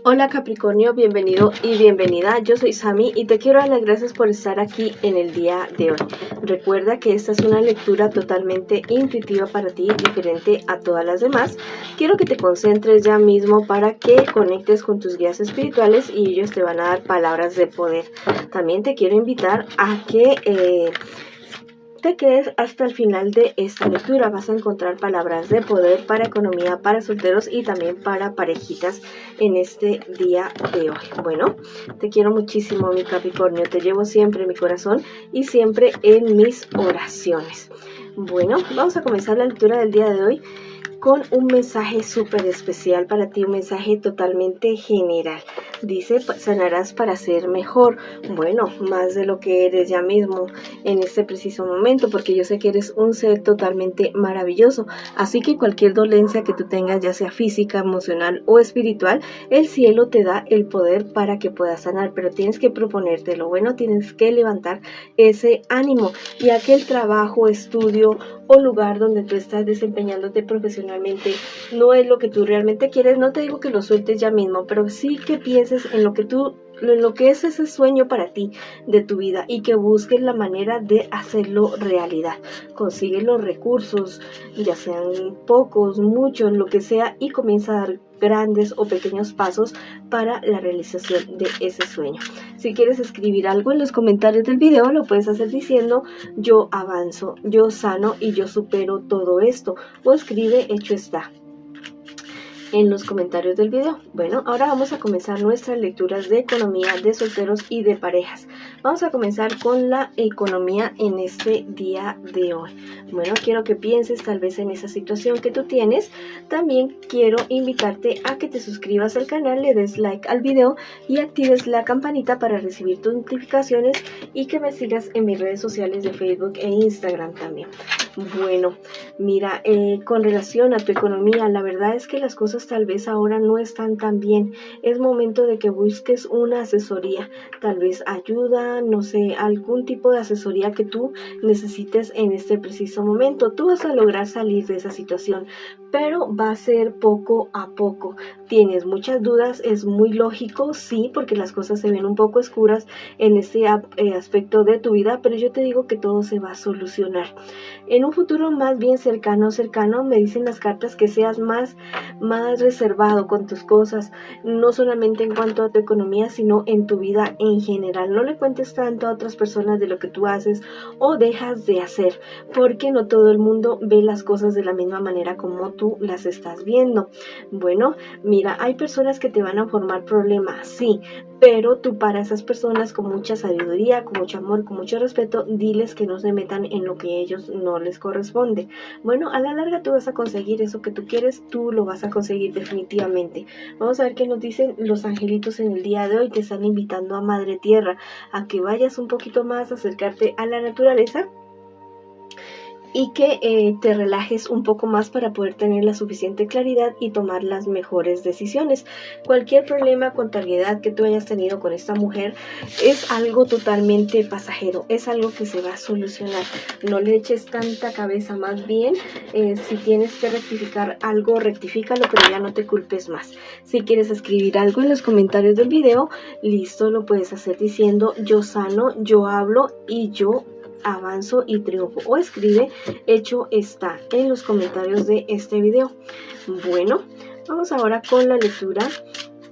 Hola Capricornio, bienvenido y bienvenida. Yo soy Sami y te quiero dar las gracias por estar aquí en el día de hoy. Recuerda que esta es una lectura totalmente intuitiva para ti, diferente a todas las demás. Quiero que te concentres ya mismo para que conectes con tus guías espirituales y ellos te van a dar palabras de poder. También te quiero invitar a que te quedes hasta el final de esta lectura. Vas a encontrar palabras de poder para economía, para solteros y también para parejitas en este día de hoy. Bueno, te quiero muchísimo, mi Capricornio. Te llevo siempre en mi corazón y siempre en mis oraciones. Bueno, vamos a comenzar la lectura del día de hoy con un mensaje súper especial para ti, un mensaje totalmente general. Dice, sanarás para ser mejor. Bueno, más de lo que eres ya mismo en este preciso momento, porque yo sé que eres un ser totalmente maravilloso. Así que cualquier dolencia que tú tengas, ya sea física, emocional o espiritual, el cielo te da el poder para que puedas sanar, pero tienes que proponértelo. Bueno, tienes que levantar ese ánimo y aquel trabajo, estudio o lugar donde tú estás desempeñándote profesionalmente no es lo que tú realmente quieres. No te digo que lo sueltes ya mismo, pero sí que pienses en lo que es ese sueño para ti de tu vida y que busques la manera de hacerlo realidad. Consigue los recursos, ya sean pocos, muchos, lo que sea, y comienza a dar grandes o pequeños pasos para la realización de ese sueño. Si quieres escribir algo en los comentarios del video, lo puedes hacer diciendo: yo avanzo, yo sano y yo supero todo esto, o escribe: hecho está, en los comentarios del video. Bueno, ahora vamos a comenzar nuestras lecturas de economía, de solteros y de parejas. Vamos a comenzar con la economía en este día de hoy. Bueno, quiero que pienses tal vez en esa situación que tú tienes. También quiero invitarte a que te suscribas al canal, le des like al video y actives la campanita para recibir tus notificaciones, y que me sigas en mis redes sociales de Facebook e Instagram también. Bueno, mira, con relación a tu economía, la verdad es que las cosas tal vez ahora no están tan bien. Es momento de que busques una asesoría, tal vez ayuda, no sé, algún tipo de asesoría que tú necesites en este preciso momento. Tú vas a lograr salir de esa situación, pero va a ser poco a poco. Tienes muchas dudas, es muy lógico, sí, porque las cosas se ven un poco oscuras en este aspecto de tu vida, pero yo te digo que todo se va a solucionar. En un futuro más bien cercano, me dicen las cartas que seas más reservado con tus cosas, no solamente en cuanto a tu economía, sino en tu vida en general. No le cuentes tanto a otras personas de lo que tú haces o dejas de hacer, porque no todo el mundo ve las cosas de la misma manera como tú las estás viendo. Bueno, mira, hay personas que te van a formar problemas, sí, pero tú para esas personas con mucha sabiduría, con mucho amor, con mucho respeto, diles que no se metan en lo que ellos no les corresponde. Bueno, a la larga tú vas a conseguir eso que tú quieres, tú lo vas a conseguir definitivamente. Vamos a ver qué nos dicen los angelitos en el día de hoy. Te están invitando a Madre Tierra, a que vayas un poquito más, a acercarte a la naturaleza, y que te relajes un poco más para poder tener la suficiente claridad y tomar las mejores decisiones. Cualquier problema, contrariedad que tú hayas tenido con esta mujer es algo totalmente pasajero, es algo que se va a solucionar. No le eches tanta cabeza, más bien si tienes que rectificar algo, rectifícalo, pero ya no te culpes más. Si quieres escribir algo en los comentarios del video, listo, lo puedes hacer diciendo: yo sano, yo hablo y yo avanzo y triunfo, o escribe: hecho está, en los comentarios de este video. Bueno, vamos ahora con la lectura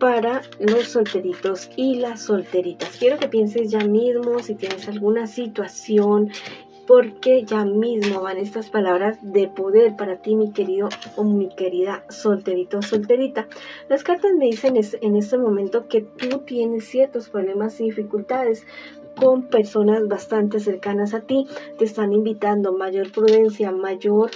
para los solteritos y las solteritas. Quiero que pienses ya mismo si tienes alguna situación, porque ya mismo van estas palabras de poder para ti, mi querido o mi querida solterito o solterita. Las cartas me dicen en este momento que tú tienes ciertos problemas y dificultades con personas bastante cercanas a ti. Te están invitando mayor prudencia, mayor,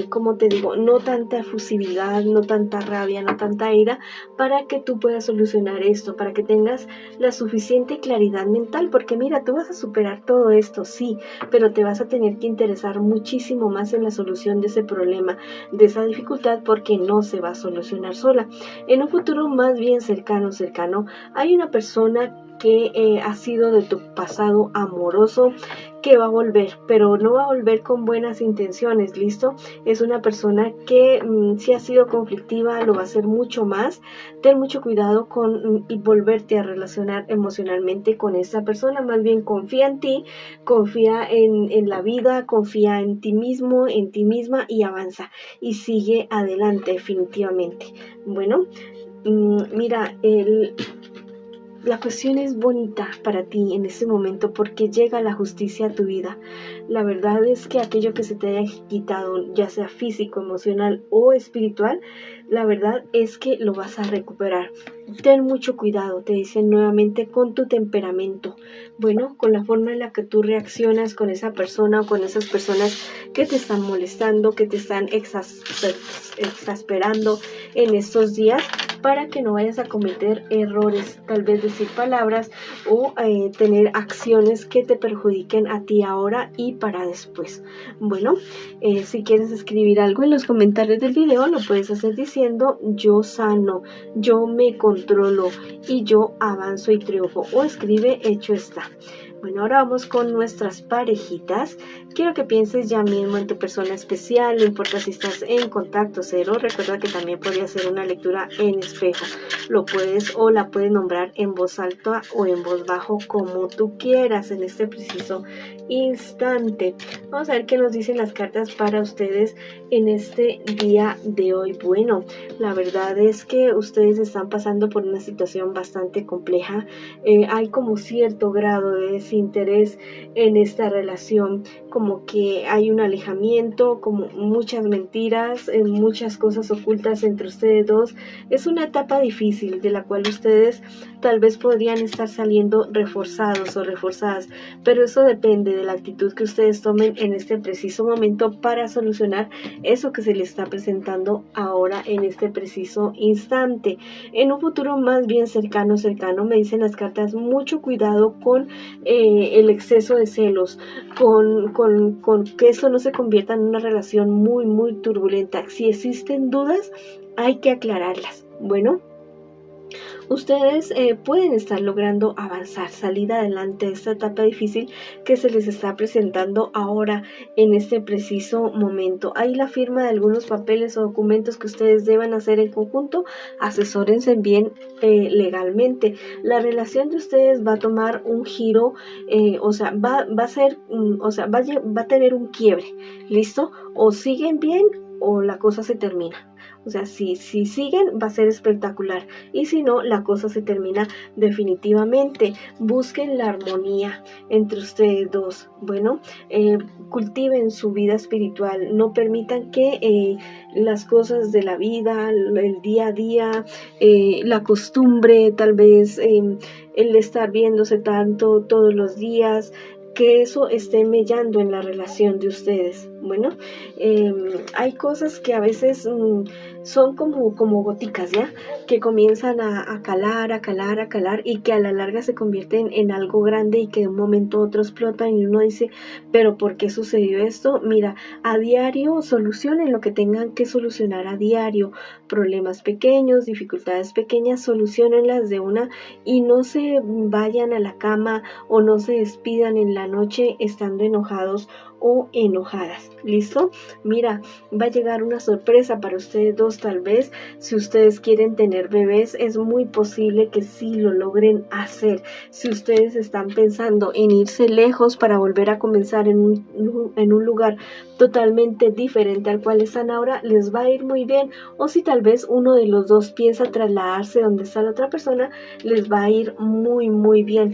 como te digo, no tanta efusividad, no tanta rabia, no tanta ira, para que tú puedas solucionar esto, para que tengas la suficiente claridad mental, porque mira, tú vas a superar todo esto, sí, pero te vas a tener que interesar muchísimo más en la solución de ese problema, de esa dificultad, porque no se va a solucionar sola. En un futuro más bien cercano, hay una persona que ha sido de tu pasado amoroso, que va a volver, pero no va a volver con buenas intenciones, ¿listo? Es una persona que si ha sido conflictiva, lo va a hacer mucho más. Ten mucho cuidado con volverte a relacionar emocionalmente con esa persona, más bien confía en ti, confía en la vida, confía en ti mismo, en ti misma y avanza y sigue adelante definitivamente. Bueno, mira, la cuestión es bonita para ti en este momento porque llega la justicia a tu vida. La verdad es que aquello que se te haya quitado, ya sea físico, emocional o espiritual, la verdad es que lo vas a recuperar. Ten mucho cuidado, te dicen nuevamente, con tu temperamento. Bueno, con la forma en la que tú reaccionas con esa persona o con esas personas que te están molestando, que te están exasperando en estos días, para que no vayas a cometer errores, tal vez decir palabras o tener acciones que te perjudiquen a ti ahora y para después. Bueno, si quieres escribir algo en los comentarios del video, lo puedes hacer diciendo: yo sano, yo me controlo y yo avanzo y triunfo, o escribe: hecho está. Bueno, ahora vamos con nuestras parejitas. Quiero que pienses ya mismo en tu persona especial, no importa si estás en contacto cero. Recuerda que también podría ser una lectura en espejo. Lo puedes o la puedes nombrar en voz alta o en voz bajo, como tú quieras en este preciso instante. Vamos a ver qué nos dicen las cartas para ustedes en este día de hoy. Bueno, la verdad es que ustedes están pasando por una situación bastante compleja. Hay como cierto grado de desinterés en esta relación, como que hay un alejamiento, como muchas mentiras, muchas cosas ocultas entre ustedes dos. Es una etapa difícil de la cual ustedes tal vez podrían estar saliendo reforzados o reforzadas, pero eso depende de la actitud que ustedes tomen en este preciso momento para solucionar eso que se les está presentando ahora en este preciso instante. En un futuro más bien cercano, me dicen las cartas, mucho cuidado con el exceso de celos, con que eso no se convierta en una relación muy turbulenta. Si existen dudas, hay que aclararlas. Bueno, ustedes pueden estar logrando avanzar, salir adelante de esta etapa difícil que se les está presentando ahora en este preciso momento. Hay la firma de algunos papeles o documentos que ustedes deban hacer en conjunto. Asesórense bien legalmente. La relación de ustedes va a tomar un giro, va a ser, va a tener un quiebre, ¿listo? O siguen bien o la cosa se termina. O sea, si siguen, va a ser espectacular. Y si no, la cosa se termina definitivamente. Busquen la armonía entre ustedes dos. Bueno, cultiven su vida espiritual. No permitan que las cosas de la vida, el día a día, la costumbre, tal vez el estar viéndose tanto todos los días, que eso esté mellando en la relación de ustedes. Bueno, hay cosas que a veces son como goticas, ¿ya? Que comienzan a calar y que a la larga se convierten en algo grande y que de un momento a otro explotan y uno dice, ¿pero por qué sucedió esto? Mira, a diario solucionen lo que tengan que solucionar a diario. Problemas pequeños, dificultades pequeñas, solucionenlas de una y no se vayan a la cama o no se despidan en la noche estando enojados o enojadas. ¿Listo? Mira, va a llegar una sorpresa para ustedes dos, tal vez. Si ustedes quieren tener bebés, es muy posible que sí lo logren hacer. Si ustedes están pensando en irse lejos para volver a comenzar en un lugar totalmente diferente al cual están ahora, les va a ir muy bien. O si tal vez uno de los dos piensa trasladarse donde está la otra persona, les va a ir muy bien.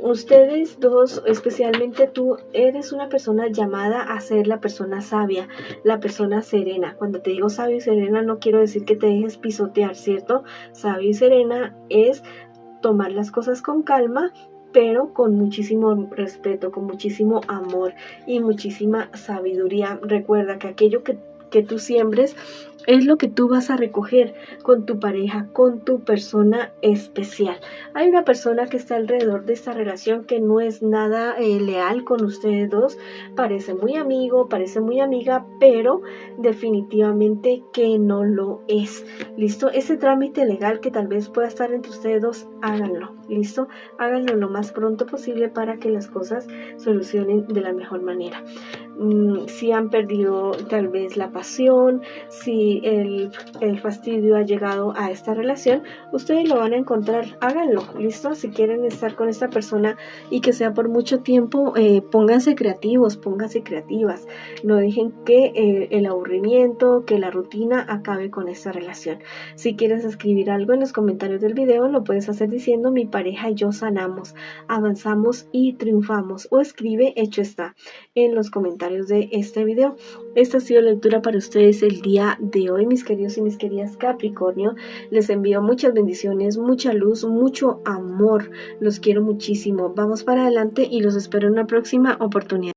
Ustedes dos, especialmente tú, eres una persona llamada a ser la persona sabia, la persona serena. Cuando te digo sabio y serena, no quiero decir que te dejes pisotear, ¿cierto? Sabio y serena es tomar las cosas con calma, pero con muchísimo respeto, con muchísimo amor y muchísima sabiduría. Recuerda que aquello que tú siembres es lo que tú vas a recoger con tu pareja, con tu persona especial. Hay una persona que está alrededor de esta relación que no es nada leal con ustedes dos, parece muy amigo, parece muy amiga, pero definitivamente que no lo es. ¿Listo? Ese trámite legal que tal vez pueda estar entre ustedes dos, háganlo. ¿Listo? Háganlo lo más pronto posible para que las cosas solucionen de la mejor manera. Si han perdido tal vez la pasión, si el fastidio ha llegado a esta relación, ustedes lo van a encontrar, háganlo, ¿listo? Si quieren estar con esta persona y que sea por mucho tiempo, pónganse creativos, pónganse creativas, no dejen que el aburrimiento, que la rutina acabe con esta relación. Si quieres escribir algo en los comentarios del video, lo puedes hacer diciendo: mi pareja y yo sanamos, avanzamos y triunfamos, o escribe hecho está en los comentarios de este video. Esta ha sido la lectura para ustedes el día de hoy, mis queridos y mis queridas Capricornio. Les envío muchas bendiciones, mucha luz, mucho amor. Los quiero muchísimo. Vamos para adelante y los espero en una próxima oportunidad.